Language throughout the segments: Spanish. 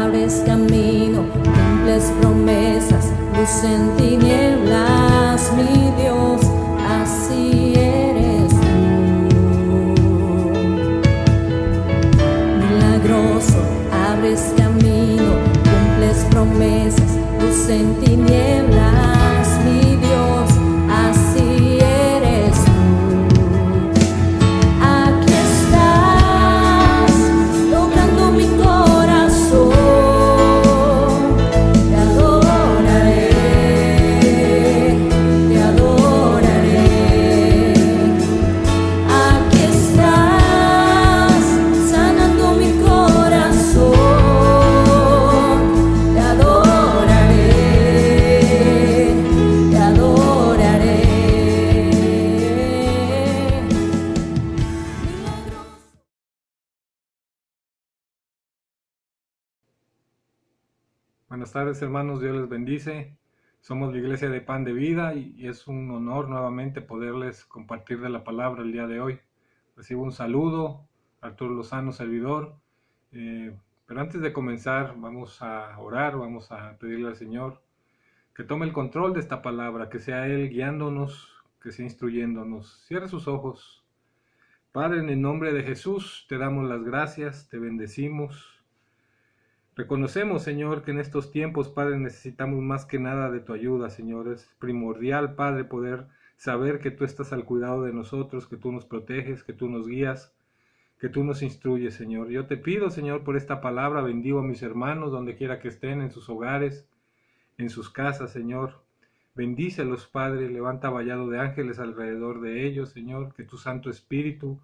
abres camino, cumples promesas, luz en tinieblas, mi Dios, así eres tú. Milagroso, abres camino, cumples promesas, luz en tinieblas, mi Dios, así eres tú. Aquí estás, tocando mi corazón, te adoraré, te adoraré. Aquí estás, sanando mi corazón, te adoraré, te adoraré. Buenas tardes, hermanos, Dios les bendice. Somos la Iglesia de Pan de Vida y es un honor nuevamente poderles compartir de la palabra el día de hoy. Recibo un saludo, Arturo Lozano, servidor. Pero antes de comenzar, vamos a orar, vamos a pedirle al Señor que tome el control de esta palabra, que sea Él guiándonos, que sea instruyéndonos. Cierre sus ojos. Padre, en el nombre de Jesús, te damos las gracias, te bendecimos. Reconocemos, Señor, que en estos tiempos, Padre, necesitamos más que nada de tu ayuda, Señor. Es primordial, Padre, poder saber que tú estás al cuidado de nosotros, que tú nos proteges, que tú nos guías, que tú nos instruyes, Señor. Yo te pido, Señor, por esta palabra, bendigo a mis hermanos, donde quiera que estén, en sus hogares, en sus casas, Señor. Bendícelos, Padre, levanta vallado de ángeles alrededor de ellos, Señor, que tu Santo Espíritu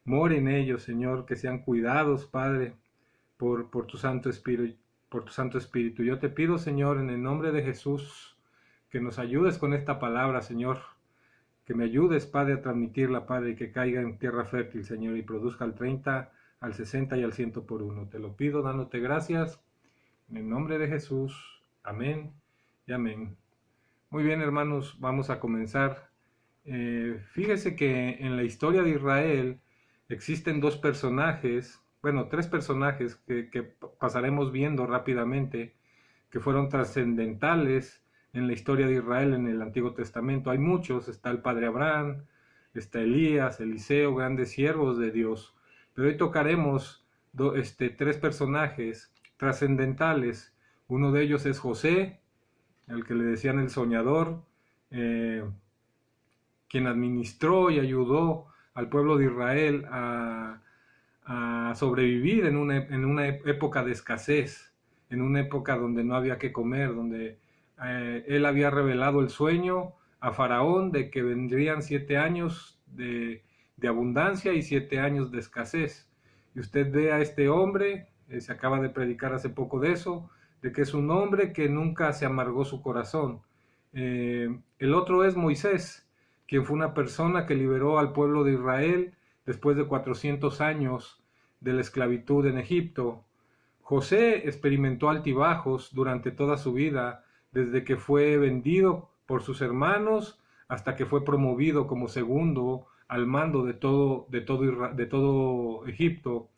more en ellos, Señor, que sean cuidados, Padre, por tu Santo Espíritu. Yo te pido, Señor, en el nombre de Jesús, que nos ayudes con esta palabra, Señor, que me ayudes, Padre, a transmitirla, Padre, y que caiga en tierra fértil, Señor, y produzca al 30, al 60 y al 100 por uno. Te lo pido dándote gracias, en el nombre de Jesús. Amén y amén. Muy bien, hermanos, vamos a comenzar. Fíjese que en la historia de Israel existen tres personajes que pasaremos viendo rápidamente, que fueron trascendentales en la historia de Israel en el Antiguo Testamento. Hay muchos, está el padre Abraham, está Elías, Eliseo, grandes siervos de Dios, pero hoy tocaremos tres personajes trascendentales. Uno de ellos es José, el que le decían el soñador, quien administró y ayudó al pueblo de Israel a sobrevivir en una época de escasez, en una época donde no había que comer, donde él había revelado el sueño a Faraón de que vendrían 7 años de abundancia y 7 años de escasez. Y usted ve a este hombre, se acaba de predicar hace poco de eso, de que es un hombre que nunca se amargó su corazón. El otro es Moisés, quien fue una persona que liberó al pueblo de Israel después de 400 años de la esclavitud en Egipto. José experimentó altibajos durante toda su vida, desde que fue vendido por sus hermanos hasta que fue promovido como segundo al mando de todo Egipto.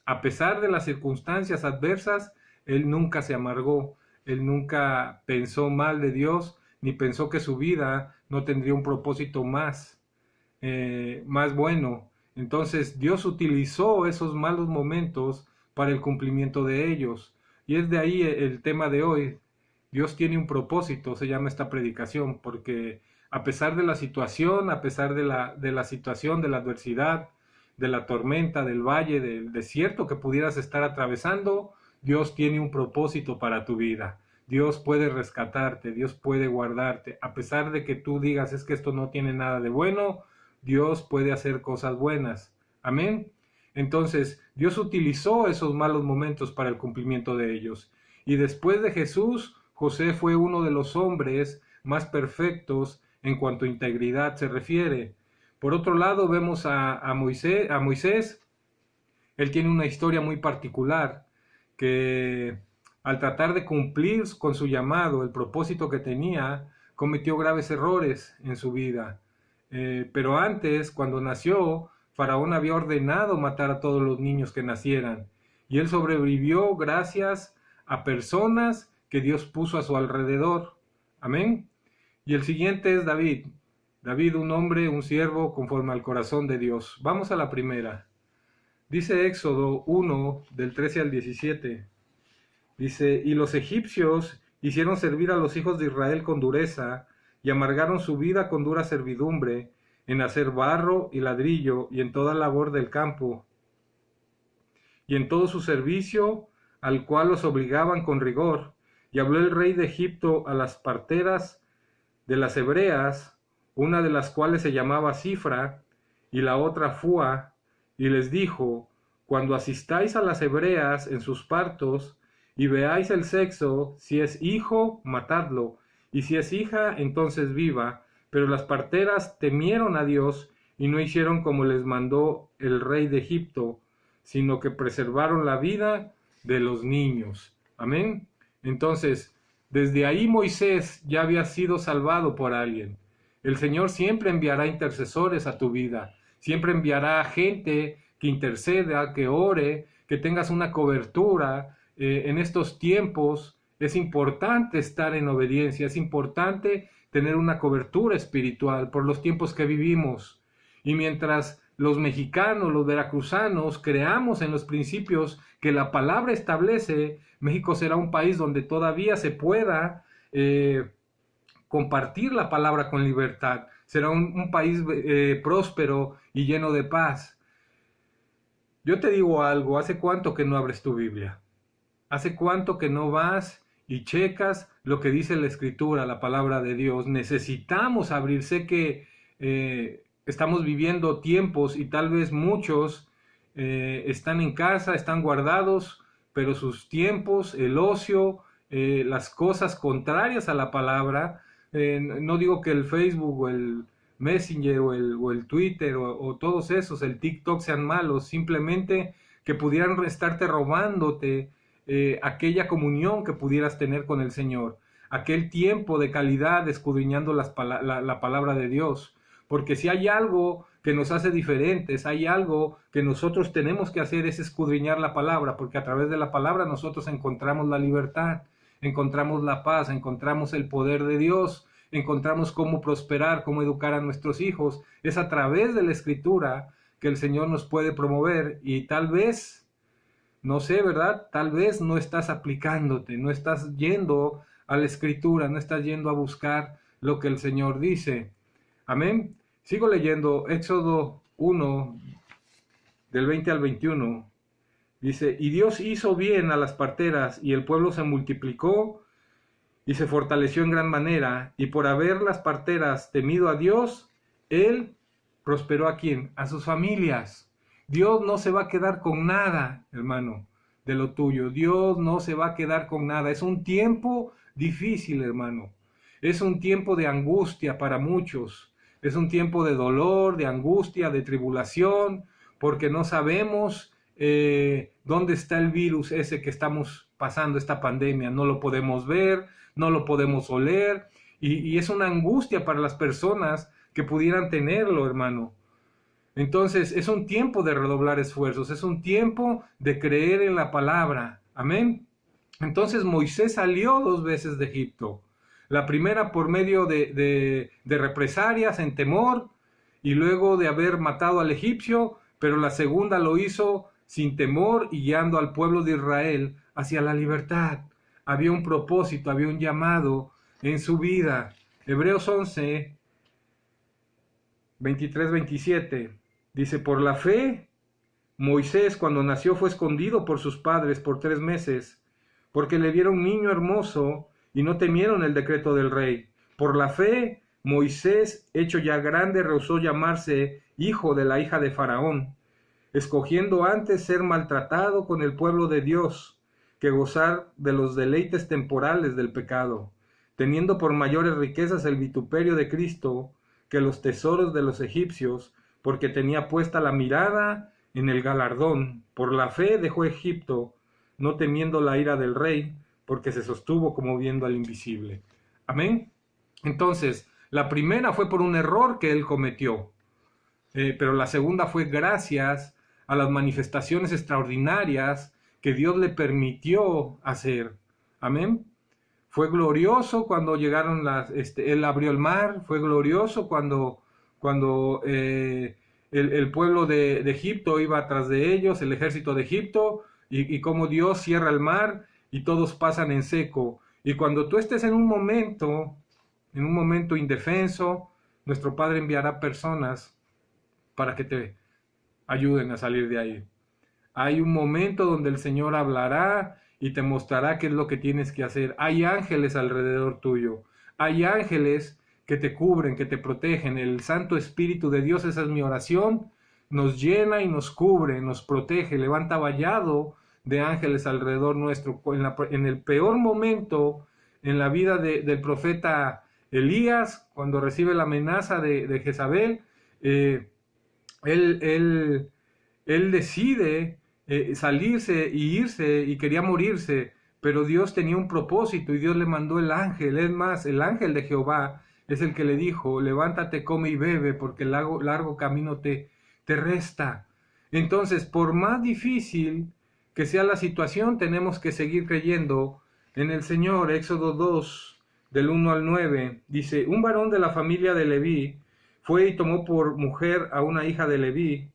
A pesar de las circunstancias adversas, él nunca se amargó, él nunca pensó mal de Dios, ni pensó que su vida no tendría un propósito más bueno. Entonces Dios utilizó esos malos momentos para el cumplimiento de ellos. Y es de ahí el tema de hoy. Dios tiene un propósito, se llama esta predicación, porque a pesar de la situación, a pesar de la situación, de la adversidad, de la tormenta, del valle, del desierto que pudieras estar atravesando, Dios tiene un propósito para tu vida. Dios puede rescatarte, Dios puede guardarte. A pesar de que tú digas, es que esto no tiene nada de bueno, Dios puede hacer cosas buenas. Amén. Entonces, Dios utilizó esos malos momentos para el cumplimiento de ellos. Y después de Jesús, José fue uno de los hombres más perfectos en cuanto a integridad se refiere. Por otro lado, vemos a Moisés. Él tiene una historia muy particular, que al tratar de cumplir con su llamado, el propósito que tenía, cometió graves errores en su vida. Pero antes, cuando nació, Faraón había ordenado matar a todos los niños que nacieran. y él sobrevivió gracias a personas que Dios puso a su alrededor. Amén. Y el siguiente es David. David, un hombre, un siervo conforme al corazón de Dios. Vamos a la primera. Dice Éxodo 1, del 13 al 17. Dice, y los egipcios hicieron servir a los hijos de Israel con dureza, y amargaron su vida con dura servidumbre, en hacer barro y ladrillo, y en toda labor del campo, y en todo su servicio, al cual los obligaban con rigor. Y habló el rey de Egipto a las parteras de las hebreas, una de las cuales se llamaba Cifra, y la otra Fua, y les dijo, cuando asistáis a las hebreas en sus partos, y veáis el sexo, si es hijo, matadlo, y si es hija, entonces viva. Pero las parteras temieron a Dios, y no hicieron como les mandó el rey de Egipto, sino que preservaron la vida de los niños. Amén. Entonces, desde ahí Moisés ya había sido salvado por alguien. El Señor siempre enviará intercesores a tu vida, siempre enviará gente que interceda, que ore, que tengas una cobertura. En estos tiempos es importante estar en obediencia, es importante tener una cobertura espiritual por los tiempos que vivimos. Y mientras los mexicanos, los veracruzanos, creamos en los principios que la palabra establece, México será un país donde todavía se pueda compartir la palabra con libertad. Será un país próspero y lleno de paz. Yo te digo algo, ¿hace cuánto que no abres tu Biblia? ¿Hace cuánto que no vas y checas lo que dice la Escritura, la palabra de Dios? Necesitamos abrir. Sé que estamos viviendo tiempos y tal vez muchos están en casa, están guardados, pero sus tiempos, el ocio, las cosas contrarias a la palabra, no digo que el Facebook o el Messenger o el Twitter o todos esos, el TikTok sean malos, simplemente que pudieran estarte robándote aquella comunión que pudieras tener con el Señor, aquel tiempo de calidad escudriñando la palabra de Dios. Porque si hay algo que nos hace diferentes, hay algo que nosotros tenemos que hacer, es escudriñar la palabra, porque a través de la palabra nosotros encontramos la libertad, encontramos la paz, encontramos el poder de Dios, encontramos cómo prosperar, cómo educar a nuestros hijos. Es a través de la Escritura que el Señor nos puede promover, y tal vez, no sé, ¿verdad? Tal vez no estás aplicándote, no estás yendo a la Escritura, no estás yendo a buscar lo que el Señor dice. Amén. Sigo leyendo Éxodo 1, del 20 al 21. Dice, y Dios hizo bien a las parteras, y el pueblo se multiplicó y se fortaleció en gran manera, y por haber las parteras temido a Dios, Él prosperó ¿a quién? A sus familias. Dios no se va a quedar con nada, hermano, de lo tuyo. Dios no se va a quedar con nada. Es un tiempo difícil, hermano. Es un tiempo de angustia para muchos. Es un tiempo de dolor, de angustia, de tribulación, porque no sabemos dónde está el virus ese que estamos pasando, esta pandemia. No lo podemos ver, no lo podemos oler, y es una angustia para las personas que pudieran tenerlo, hermano. Entonces, es un tiempo de redoblar esfuerzos, es un tiempo de creer en la palabra. Amén. Entonces, Moisés salió 2 veces de Egipto. La primera por medio de represalias en temor, y luego de haber matado al egipcio, pero la segunda lo hizo sin temor y guiando al pueblo de Israel hacia la libertad. Había un propósito, había un llamado en su vida. Hebreos 11, 23-27, dice, por la fe, Moisés cuando nació fue escondido por sus padres por 3 meses, porque le vieron un niño hermoso y no temieron el decreto del rey. Por la fe, Moisés, hecho ya grande, rehusó llamarse hijo de la hija de Faraón, escogiendo antes ser maltratado con el pueblo de Dios, que gozar de los deleites temporales del pecado, teniendo por mayores riquezas el vituperio de Cristo que los tesoros de los egipcios, porque tenía puesta la mirada en el galardón. Por la fe dejó Egipto, no temiendo la ira del rey, porque se sostuvo como viendo al invisible. Amén. Entonces, la primera fue por un error que él cometió, pero la segunda fue gracias a las manifestaciones extraordinarias que Dios le permitió hacer. Amén. Fue glorioso cuando llegaron él abrió el mar, fue glorioso cuando el pueblo de Egipto iba atrás de ellos, el ejército de Egipto, y cómo Dios cierra el mar y todos pasan en seco. Y cuando tú estés en un momento indefenso, nuestro Padre enviará personas para que te ayuden a salir de ahí. Hay un momento donde el Señor hablará y te mostrará qué es lo que tienes que hacer. Hay ángeles alrededor tuyo. Hay ángeles que te cubren, que te protegen. El Santo Espíritu de Dios, esa es mi oración, nos llena y nos cubre, nos protege, levanta vallado de ángeles alrededor nuestro. En el peor momento en la vida del profeta Elías, cuando recibe la amenaza de Jezabel, él decide salirse y irse, y quería morirse, pero Dios tenía un propósito y Dios le mandó el ángel. Es más, el ángel de Jehová es el que le dijo: levántate, come y bebe, porque el largo camino te resta. Entonces, por más difícil que sea la situación, tenemos que seguir creyendo en el Señor. Éxodo 2, del 1 al 9, dice: un varón de la familia de Leví fue y tomó por mujer a una hija de Leví,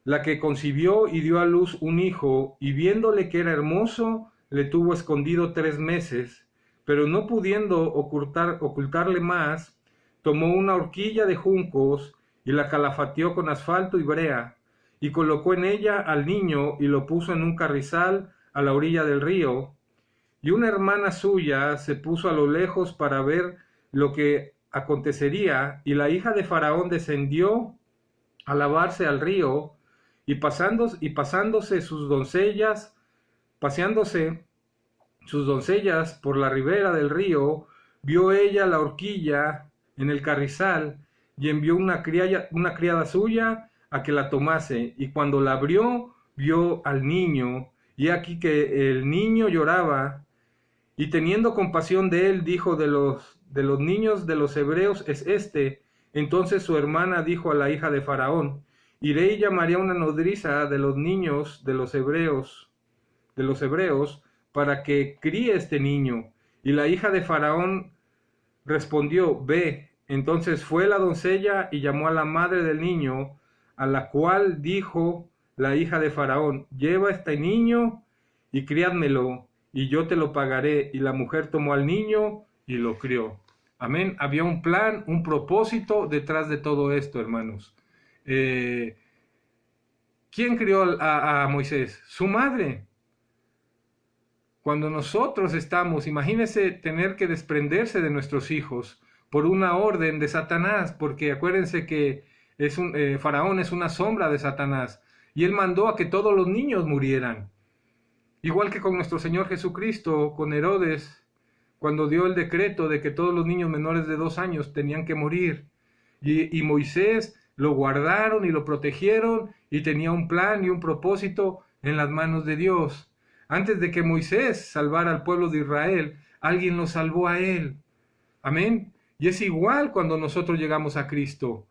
la que concibió y dio a luz un hijo, y viéndole que era hermoso, le tuvo escondido 3 meses, pero no pudiendo ocultarle más, tomó una horquilla de juncos y la calafateó con asfalto y brea, y colocó en ella al niño y lo puso en un carrizal a la orilla del río. Y una hermana suya se puso a lo lejos para ver lo que acontecería, y la hija de Faraón descendió a lavarse al río, y paseándose sus doncellas por la ribera del río, vio ella la horquilla en el carrizal, y envió una criada suya a que la tomase, y cuando la abrió, vio al niño, y aquí que el niño lloraba, y teniendo compasión de él, dijo: de los niños de los hebreos es este. Entonces su hermana dijo a la hija de Faraón: iré y llamaré a una nodriza de los niños de los hebreos, para que críe este niño. Y la hija de Faraón respondió: ve. Entonces fue la doncella y llamó a la madre del niño, a la cual dijo la hija de Faraón: lleva este niño y criádmelo, y yo te lo pagaré. Y la mujer tomó al niño y lo crió. Amén. Había un plan, un propósito detrás de todo esto, hermanos. ¿Quién crió a Moisés? Su madre. Cuando nosotros estamos, imagínense tener que desprenderse de nuestros hijos por una orden de Satanás, porque acuérdense que Faraón es una sombra de Satanás, y él mandó a que todos los niños murieran. Igual que con nuestro Señor Jesucristo, con Herodes, cuando dio el decreto de que todos los niños menores de 2 años tenían que morir. Y Moisés lo guardaron y lo protegieron, y tenía un plan y un propósito en las manos de Dios. Antes de que Moisés salvara al pueblo de Israel, alguien lo salvó a él. Amén. Y es igual cuando nosotros llegamos a Cristo.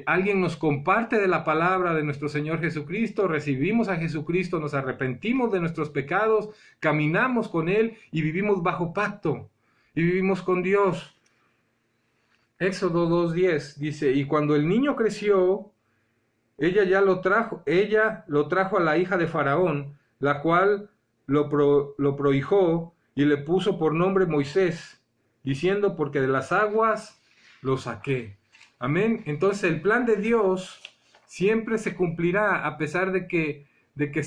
Alguien nos comparte de la palabra de nuestro Señor Jesucristo, recibimos a Jesucristo, nos arrepentimos de nuestros pecados, caminamos con Él y vivimos bajo pacto, y vivimos con Dios. Éxodo 2:10 dice: y cuando el niño creció, ella lo trajo a la hija de Faraón, la cual lo prohijó y le puso por nombre Moisés, diciendo: porque de las aguas lo saqué. Amén. Entonces el plan de Dios siempre se cumplirá a pesar de que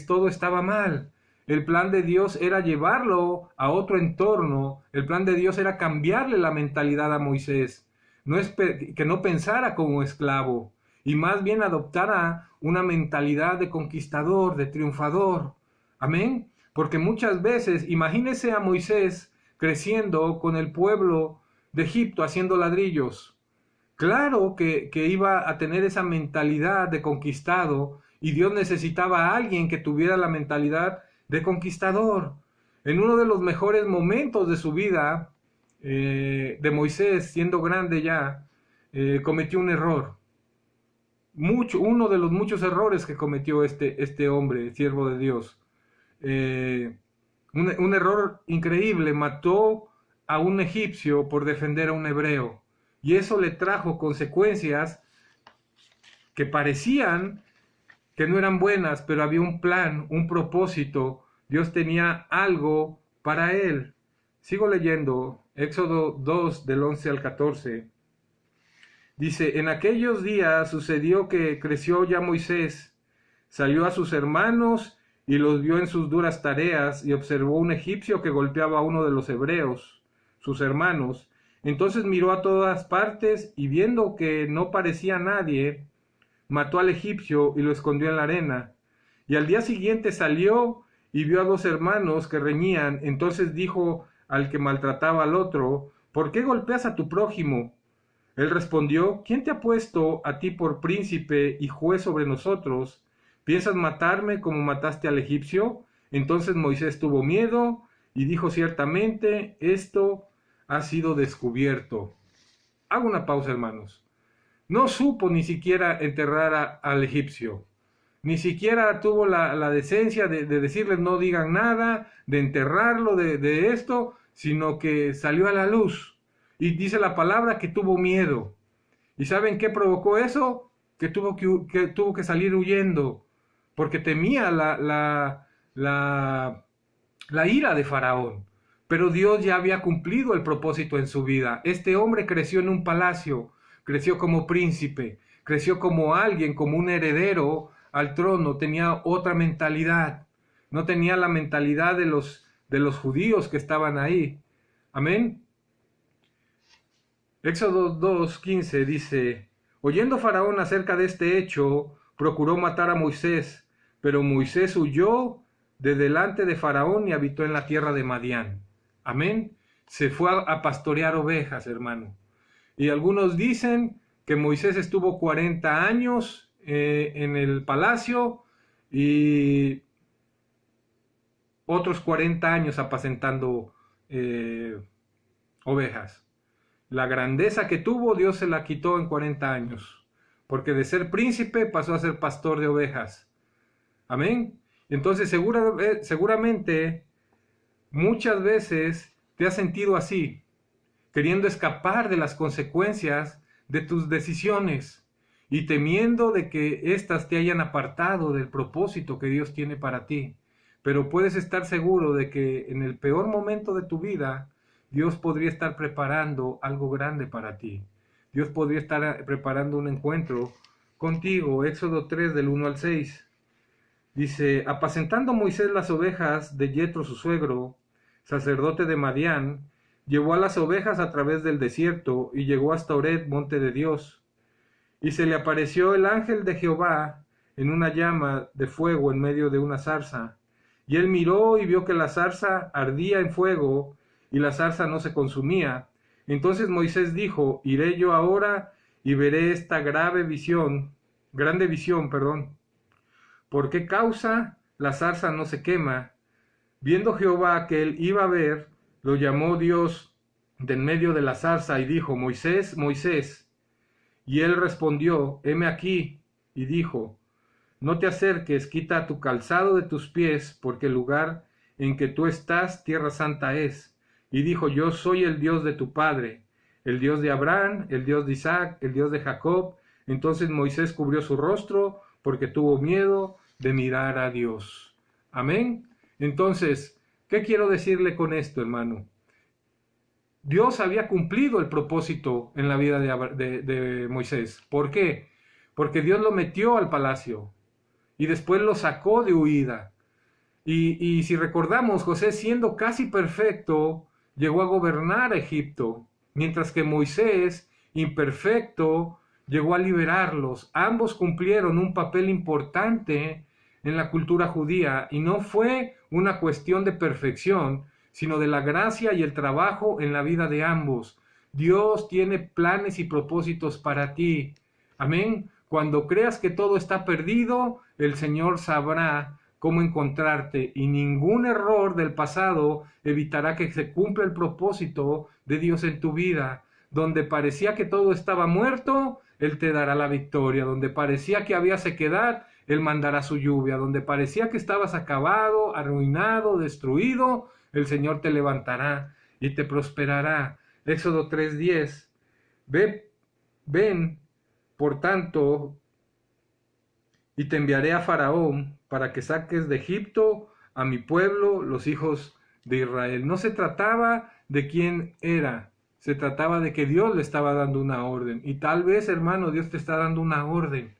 todo estaba mal. El plan de Dios era llevarlo a otro entorno. El plan de Dios era cambiarle la mentalidad a Moisés. No es que no pensara como esclavo, y más bien adoptara una mentalidad de conquistador, de triunfador. Amén. Porque muchas veces, imagínese a Moisés creciendo con el pueblo de Egipto haciendo ladrillos. Claro que iba a tener esa mentalidad de conquistado, y Dios necesitaba a alguien que tuviera la mentalidad de conquistador. En uno de los mejores momentos de su vida, de Moisés, siendo grande ya, cometió un error. Uno de los muchos errores que cometió este hombre, siervo de Dios. un error increíble, mató a un egipcio por defender a un hebreo. Y eso le trajo consecuencias que parecían que no eran buenas, pero había un plan, un propósito. Dios tenía algo para él. Sigo leyendo, Éxodo 2, del 11 al 14. Dice, en aquellos días sucedió que creció ya Moisés, salió a sus hermanos y los vio en sus duras tareas y observó un egipcio que golpeaba a uno de los hebreos, sus hermanos. Entonces miró a todas partes y viendo que no parecía nadie, mató al egipcio y lo escondió en la arena. Y al día siguiente salió y vio a dos hermanos que reñían. Entonces dijo al que maltrataba al otro, ¿por qué golpeas a tu prójimo? Él respondió, ¿quién te ha puesto a ti por príncipe y juez sobre nosotros? ¿Piensas matarme como mataste al egipcio? Entonces Moisés tuvo miedo y dijo, ciertamente esto ha sido descubierto. Hago una pausa, hermanos. No supo ni siquiera enterrar al egipcio. Ni siquiera tuvo la decencia de decirles no digan nada, de enterrarlo, de esto, sino que salió a la luz. Y dice la palabra que tuvo miedo. ¿Y saben qué provocó eso? Que tuvo que salir huyendo, porque temía la ira de Faraón. Pero Dios ya había cumplido el propósito en su vida. Este hombre creció en un palacio, creció como príncipe, creció como alguien, como un heredero al trono, tenía otra mentalidad. No tenía la mentalidad de los judíos que estaban ahí. Amén. Éxodo 2:15 dice, oyendo Faraón acerca de este hecho, procuró matar a Moisés, pero Moisés huyó de delante de Faraón y habitó en la tierra de Madián. Amén. Se fue a pastorear ovejas, hermano. Y algunos dicen que Moisés estuvo 40 años en el palacio y otros 40 años apacentando ovejas. La grandeza que tuvo, Dios se la quitó en 40 años, porque de ser príncipe pasó a ser pastor de ovejas. Amén. Entonces seguramente muchas veces te has sentido así, queriendo escapar de las consecuencias de tus decisiones y temiendo de que éstas te hayan apartado del propósito que Dios tiene para ti. Pero puedes estar seguro de que en el peor momento de tu vida, Dios podría estar preparando algo grande para ti. Dios podría estar preparando un encuentro contigo. Éxodo 3, del 1 al 6. Dice, apacentando Moisés las ovejas de Yetro su suegro, sacerdote de Madián, llevó a las ovejas a través del desierto y llegó hasta Horeb, monte de Dios. Y se le apareció el ángel de Jehová en una llama de fuego en medio de una zarza. Y él miró y vio que la zarza ardía en fuego y la zarza no se consumía. Entonces Moisés dijo, iré yo ahora y veré esta grande visión. ¿Por qué causa la zarza no se quema? Viendo Jehová que él iba a ver, lo llamó Dios de en medio de la zarza y dijo, Moisés, Moisés. Y él respondió, heme aquí. Y dijo, no te acerques, quita tu calzado de tus pies, porque el lugar en que tú estás, tierra santa es. Y dijo, yo soy el Dios de tu padre, el Dios de Abraham, el Dios de Isaac, el Dios de Jacob. Entonces Moisés cubrió su rostro, porque tuvo miedo de mirar a Dios. Amén. Entonces, ¿qué quiero decirle con esto, hermano? Dios había cumplido el propósito en la vida de Moisés. ¿Por qué? Porque Dios lo metió al palacio y después lo sacó de huida. Y si recordamos, José, siendo casi perfecto, llegó a gobernar a Egipto, mientras que Moisés, imperfecto, llegó a liberarlos. Ambos cumplieron un papel importante en la cultura judía y no fue una cuestión de perfección, sino de la gracia y el trabajo en la vida de ambos. Dios tiene planes y propósitos para ti. Amén. Cuando creas que todo está perdido, el Señor sabrá cómo encontrarte y ningún error del pasado evitará que se cumpla el propósito de Dios en tu vida. Donde parecía que todo estaba muerto, Él te dará la victoria. Donde parecía que había sequedad, Él mandará su lluvia. Donde parecía que estabas acabado, arruinado, destruido, el Señor te levantará y te prosperará. Éxodo 3:10. Ven, por tanto, y te enviaré a Faraón para que saques de Egipto a mi pueblo, los hijos de Israel. No se trataba de quién era, se trataba de que Dios le estaba dando una orden. Y tal vez, hermano, Dios te está dando una orden.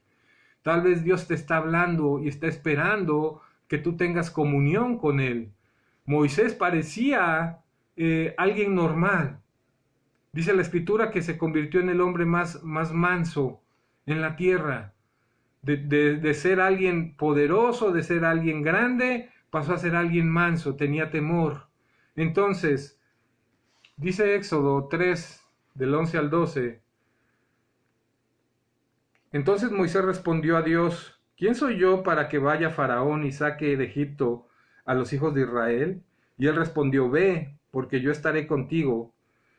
Tal vez Dios te está hablando y está esperando que tú tengas comunión con Él. Moisés parecía alguien normal. Dice la Escritura que se convirtió en el hombre más manso en la tierra. De ser alguien poderoso, de ser alguien grande, pasó a ser alguien manso, tenía temor. Entonces, dice Éxodo 3, del 11 al 12. Entonces Moisés respondió a Dios: ¿quién soy yo para que vaya Faraón y saque de Egipto a los hijos de Israel? Y él respondió: ve, porque yo estaré contigo,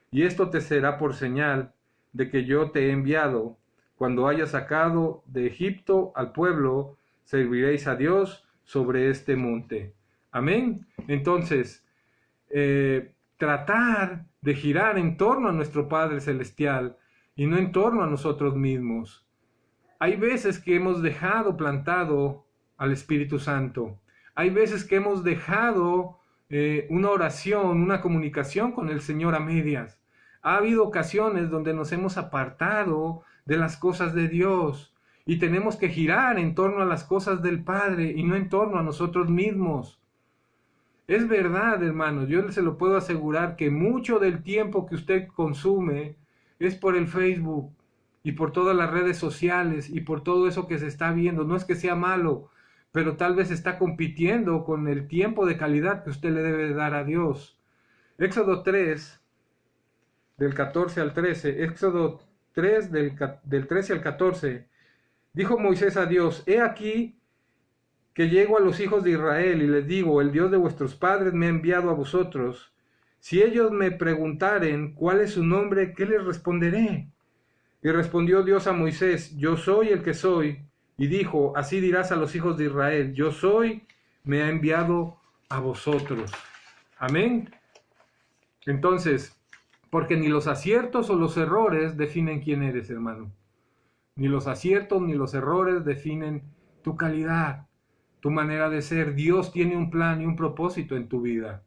y esto te será por señal de que yo te he enviado. Cuando hayas sacado de Egipto al pueblo, serviréis a Dios sobre este monte. Amén. Entonces, tratar de girar en torno a nuestro Padre Celestial y no en torno a nosotros mismos. Hay veces que hemos dejado plantado al Espíritu Santo. Hay veces que hemos dejado una oración, una comunicación con el Señor a medias. Ha habido ocasiones donde nos hemos apartado de las cosas de Dios y tenemos que girar en torno a las cosas del Padre y no en torno a nosotros mismos. Es verdad, hermanos, yo se lo puedo asegurar que mucho del tiempo que usted consume es por el Facebook y por todas las redes sociales y por todo eso que se está viendo. No es que sea malo, pero tal vez está compitiendo con el tiempo de calidad que usted le debe dar a Dios. Éxodo 3, del 14 al 13, Éxodo 3, del 13 al 14, dijo Moisés a Dios: he aquí que llego a los hijos de Israel y les digo: el Dios de vuestros padres me ha enviado a vosotros. Si ellos me preguntaren cuál es su nombre, ¿qué les responderé? Y respondió Dios a Moisés: yo soy el que soy. Y dijo: así dirás a los hijos de Israel: yo soy, me ha enviado a vosotros. Amén. Entonces, porque ni los aciertos o los errores definen quién eres, hermano. Ni los aciertos ni los errores definen tu calidad, tu manera de ser. Dios tiene un plan y un propósito en tu vida.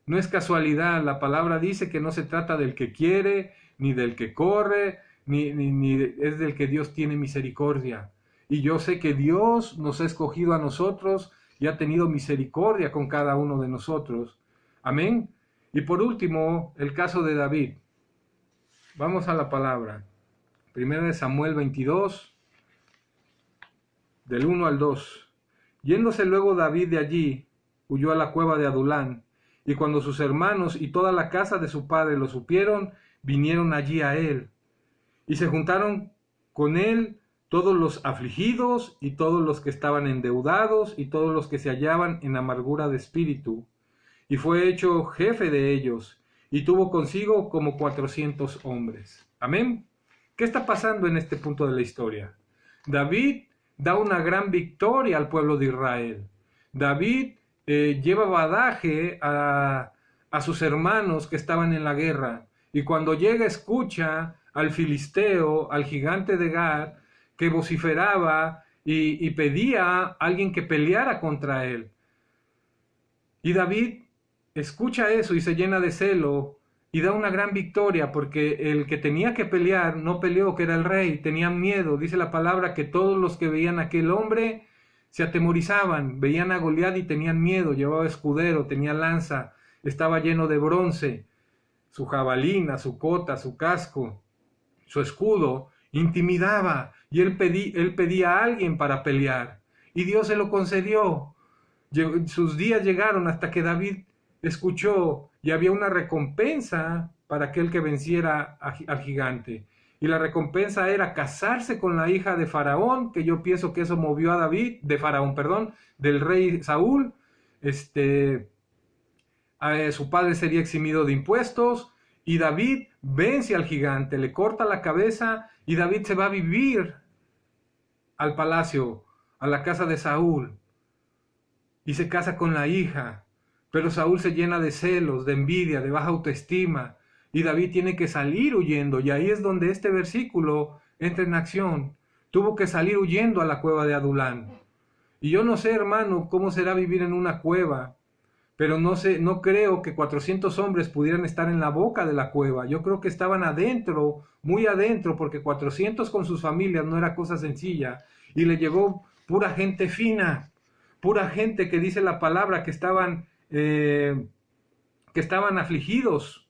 No es casualidad, la palabra dice que no se trata del que quiere, ni del que corre, ni es del que Dios tiene misericordia. Y yo sé que Dios nos ha escogido a nosotros y ha tenido misericordia con cada uno de nosotros. Amén. Y por último, el caso de David. Vamos a la palabra. 1 Samuel 22, del 1 al 2. Yéndose luego David de allí, huyó a la cueva de Adulán, y cuando sus hermanos y toda la casa de su padre lo supieron, vinieron allí a él. Y se juntaron con él todos los afligidos, y todos los que estaban endeudados, y todos los que se hallaban en amargura de espíritu. Y fue hecho jefe de ellos, y tuvo consigo como 400 hombres. Amén. ¿Qué está pasando en este punto de la historia? David da una gran victoria al pueblo de Israel. David lleva badaje a sus hermanos que estaban en la guerra, y cuando llega escucha al filisteo, al gigante de Gad, que vociferaba y pedía a alguien que peleara contra él. Y David escucha eso y se llena de celo y da una gran victoria, porque el que tenía que pelear no peleó, que era el rey. Tenían miedo. Dice la palabra que todos los que veían a aquel hombre se atemorizaban, veían a Goliat y tenían miedo. Llevaba escudero, tenía lanza, estaba lleno de bronce, su jabalina, su cota, su casco, su escudo intimidaba, y él pedía a alguien para pelear, y Dios se lo concedió. Sus días llegaron hasta que David escuchó y había una recompensa para aquel que venciera al gigante. Y la recompensa era casarse con la hija de Faraón, que yo pienso que eso movió a David, del rey Saúl. Su padre sería eximido de impuestos, y David vence al gigante, le corta la cabeza, y David se va a vivir al palacio, a la casa de Saúl y se casa con la hija, pero Saúl se llena de celos, de envidia, de baja autoestima, y David tiene que salir huyendo, y ahí es donde este versículo entra en acción. Tuvo que salir huyendo a la cueva de Adulán. Y yo no sé, hermano, cómo será vivir en una cueva, pero no creo que 400 hombres pudieran estar en la boca de la cueva. Yo creo que estaban adentro, muy adentro, porque 400 con sus familias no era cosa sencilla, y le llegó pura gente fina, pura gente que dice la palabra que estaban afligidos,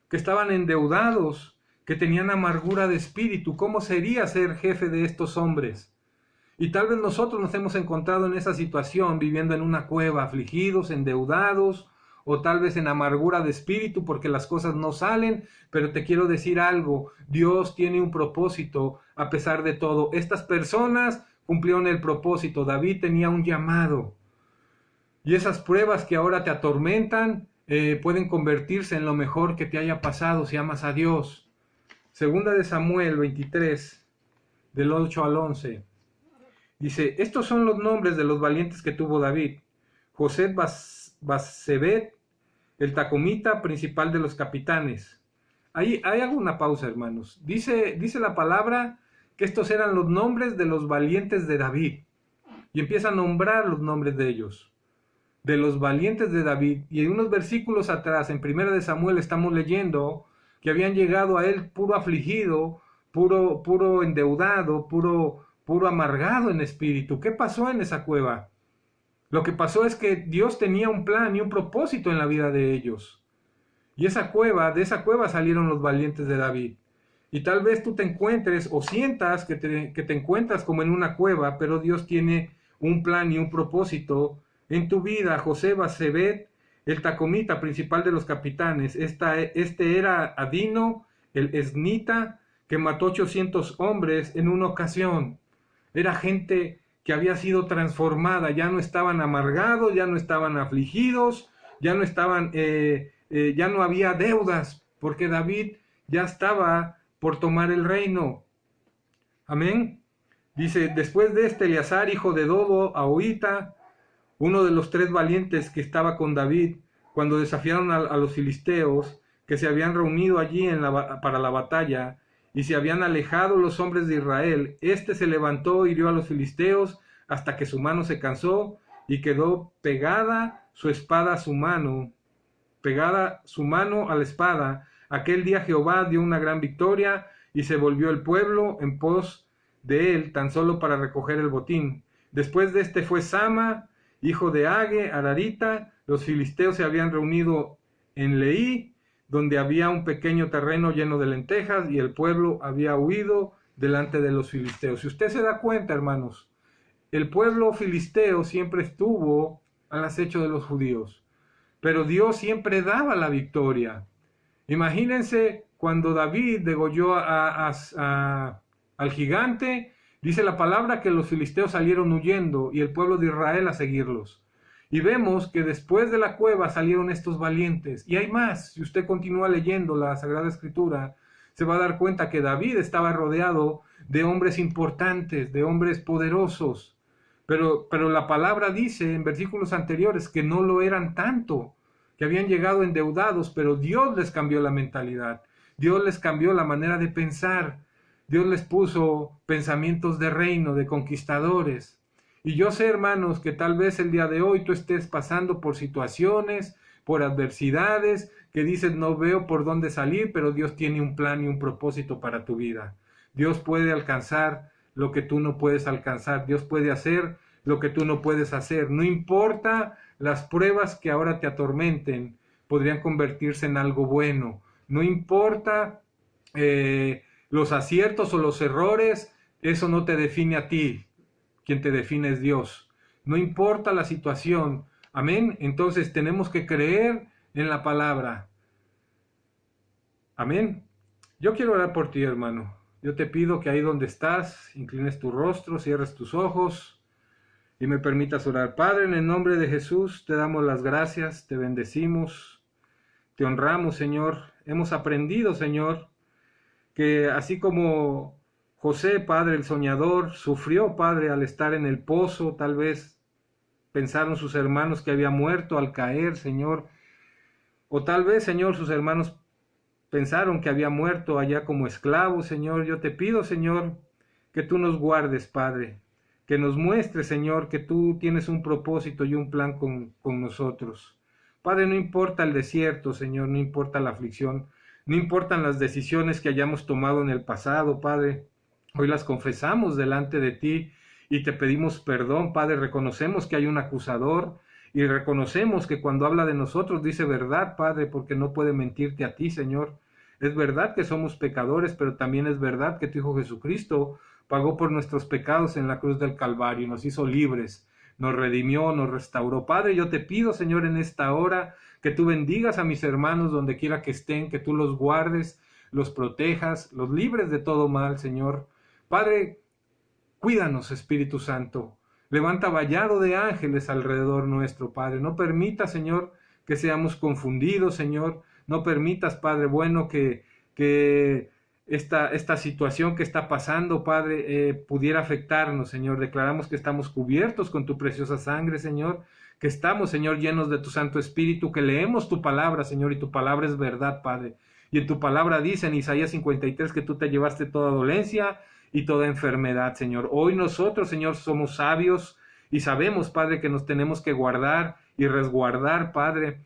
que estaban endeudados, que tenían amargura de espíritu. ¿Cómo sería ser jefe de estos hombres? Y tal vez nosotros nos hemos encontrado en esa situación, viviendo en una cueva, afligidos, endeudados, o tal vez en amargura de espíritu porque las cosas no salen. Pero te quiero decir algo, Dios tiene un propósito a pesar de todo. Estas personas cumplieron el propósito. David tenía un llamado. Y esas pruebas que ahora te atormentan pueden convertirse en lo mejor que te haya pasado si amas a Dios. Segunda de Samuel 23, del 8 al 11. Dice, estos son los nombres de los valientes que tuvo David. José Basebet, el tacomita, principal de los capitanes. Ahí hago una pausa, hermanos. Dice la palabra que estos eran los nombres de los valientes de David. Y empieza a nombrar los nombres de ellos, de los valientes de David. Y en unos versículos atrás, en 1 de Samuel, estamos leyendo que habían llegado a él puro afligido, puro endeudado, puro amargado en espíritu. ¿Qué pasó en esa cueva? Lo que pasó es que Dios tenía un plan y un propósito en la vida de ellos. Y de esa cueva salieron los valientes de David. Y tal vez tú te encuentres o sientas que te encuentras como en una cueva, pero Dios tiene un plan y un propósito en tu vida. José Basebet, el tacomita, principal de los capitanes. Este era Adino, el esnita, que mató 800 hombres en una ocasión. Era gente que había sido transformada, ya no estaban amargados, ya no estaban afligidos, ya no había deudas, porque David ya estaba por tomar el reino. Amén. Dice, después de Eleazar, hijo de Dodo, Ahoita, uno de los 3 valientes que estaba con David, cuando desafiaron a los filisteos, que se habían reunido allí para la batalla, y se habían alejado los hombres de Israel. Este se levantó y hirió a los filisteos hasta que su mano se cansó y quedó pegada su espada a su mano, pegada su mano a la espada. Aquel día Jehová dio una gran victoria y se volvió el pueblo en pos de él, tan solo para recoger el botín. Después de este fue Sama, hijo de Age, Ararita. Los filisteos se habían reunido en Leí, donde había un pequeño terreno lleno de lentejas, y el pueblo había huido delante de los filisteos. Si usted se da cuenta, hermanos, el pueblo filisteo siempre estuvo al acecho de los judíos, pero Dios siempre daba la victoria. Imagínense cuando David degolló al gigante, dice la palabra que los filisteos salieron huyendo y el pueblo de Israel a seguirlos. Y vemos que después de la cueva salieron estos valientes. Y hay más. Si usted continúa leyendo la Sagrada Escritura, se va a dar cuenta que David estaba rodeado de hombres importantes, de hombres poderosos. Pero la palabra dice en versículos anteriores que no lo eran tanto, que habían llegado endeudados, pero Dios les cambió la mentalidad. Dios les cambió la manera de pensar. Dios les puso pensamientos de reino, de conquistadores. Y yo sé, hermanos, que tal vez el día de hoy tú estés pasando por situaciones, por adversidades, que dices no veo por dónde salir, pero Dios tiene un plan y un propósito para tu vida. Dios puede alcanzar lo que tú no puedes alcanzar. Dios puede hacer lo que tú no puedes hacer. No importa las pruebas que ahora te atormenten, podrían convertirse en algo bueno. No importa los aciertos o los errores, eso no te define a ti. Quien te define es Dios. No importa la situación. Amén. Entonces tenemos que creer en la palabra. Amén. Yo quiero orar por ti, hermano. Yo te pido que ahí donde estás, inclines tu rostro, cierres tus ojos y me permitas orar. Padre, en el nombre de Jesús, te damos las gracias, te bendecimos, te honramos, Señor. Hemos aprendido, Señor, que así como José, Padre, el soñador, sufrió, Padre, al estar en el pozo. Tal vez pensaron sus hermanos que había muerto al caer, Señor. O tal vez, Señor, sus hermanos pensaron que había muerto allá como esclavo, Señor. Yo te pido, Señor, que tú nos guardes, Padre. Que nos muestres, Señor, que tú tienes un propósito y un plan con nosotros. Padre, no importa el desierto, Señor, no importa la aflicción, no importan las decisiones que hayamos tomado en el pasado, Padre. Hoy las confesamos delante de ti y te pedimos perdón, Padre. Reconocemos que hay un acusador y reconocemos que cuando habla de nosotros dice verdad, Padre, porque no puede mentirte a ti, Señor. Es verdad que somos pecadores, pero también es verdad que tu Hijo Jesucristo pagó por nuestros pecados en la cruz del Calvario, nos hizo libres, nos redimió, nos restauró. Padre, yo te pido, Señor, en esta hora que tú bendigas a mis hermanos donde quiera que estén, que tú los guardes, los protejas, los libres de todo mal, Señor. Padre, cuídanos, Espíritu Santo. Levanta vallado de ángeles alrededor nuestro, Padre. No permita, Señor, que seamos confundidos, Señor. No permitas, Padre bueno, que esta situación que está pasando, Padre, pudiera afectarnos, Señor. Declaramos que estamos cubiertos con tu preciosa sangre, Señor. Que estamos, Señor, llenos de tu Santo Espíritu, que leemos tu palabra, Señor, y tu palabra es verdad, Padre. Y en tu palabra dice en Isaías 53 que tú te llevaste toda dolencia y toda enfermedad, Señor. Hoy nosotros, Señor, somos sabios y sabemos, Padre, que nos tenemos que guardar y resguardar, Padre,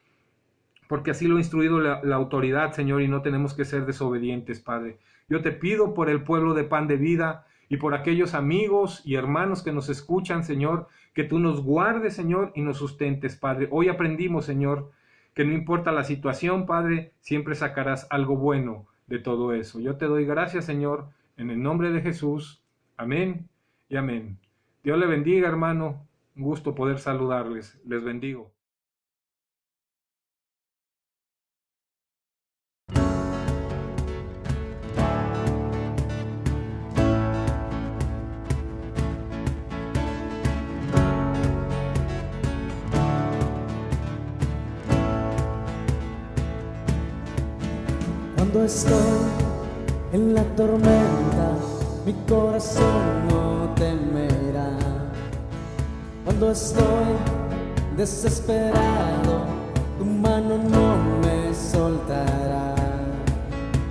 porque así lo ha instruido la autoridad, Señor, y no tenemos que ser desobedientes, Padre. Yo te pido por el pueblo de Pan de Vida y por aquellos amigos y hermanos que nos escuchan, Señor, que tú nos guardes, Señor, y nos sustentes, Padre. Hoy aprendimos, Señor, que no importa la situación, Padre, siempre sacarás algo bueno de todo eso. Yo te doy gracias, Señor, en el nombre de Jesús. Amén y amén. Dios le bendiga, hermano. Un gusto poder saludarles. Les bendigo. Cuando estoy en la tormenta, mi corazón no temerá. Cuando estoy desesperado, tu mano no me soltará.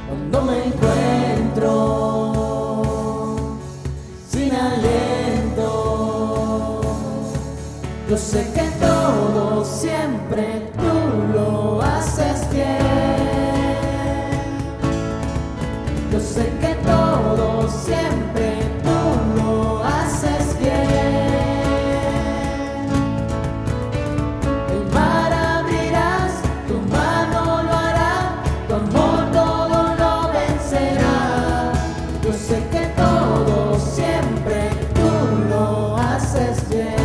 Cuando me encuentro sin aliento, yo sé que todo siempre tú lo haces bien. Yo sé que todo siempre tú lo haces bien. El mar abrirás, tu mano lo hará, tu amor todo lo vencerá. Yo sé que todo siempre tú lo haces bien.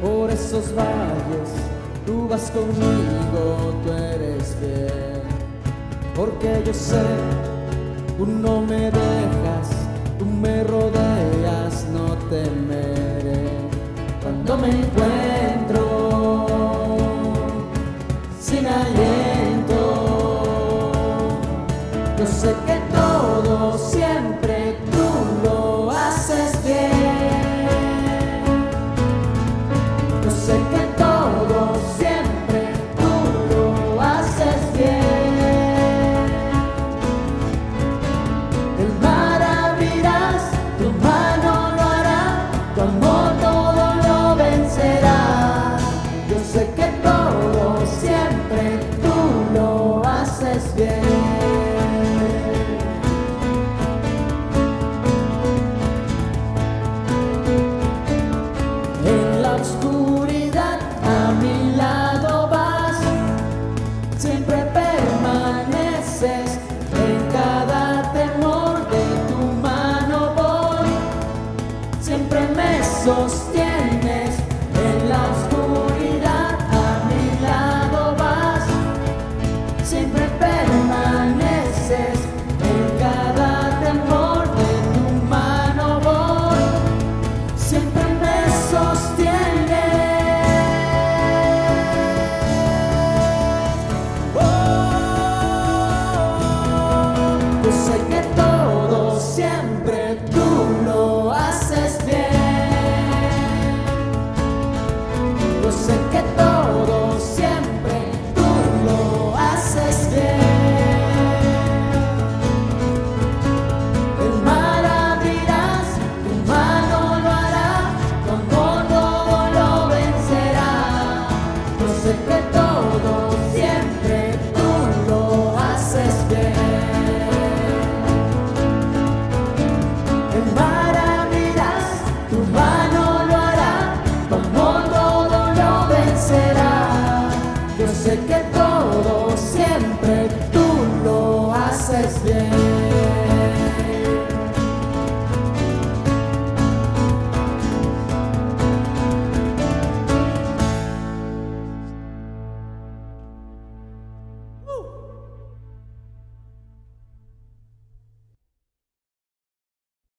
Por esos valles, tú vas conmigo, tú eres fiel. Porque yo sé, tú no me dejas, tú me rodeas, no temeré. Cuando me encuentro sin aliento, yo sé que todo siempre tú lo haces bien. Yo sé que todo siempre tú lo haces bien. El mar abrirás, tu mano lo hará, tu amor todo lo vencerá. Yo sé que todo siempre tú lo haces bien. ser.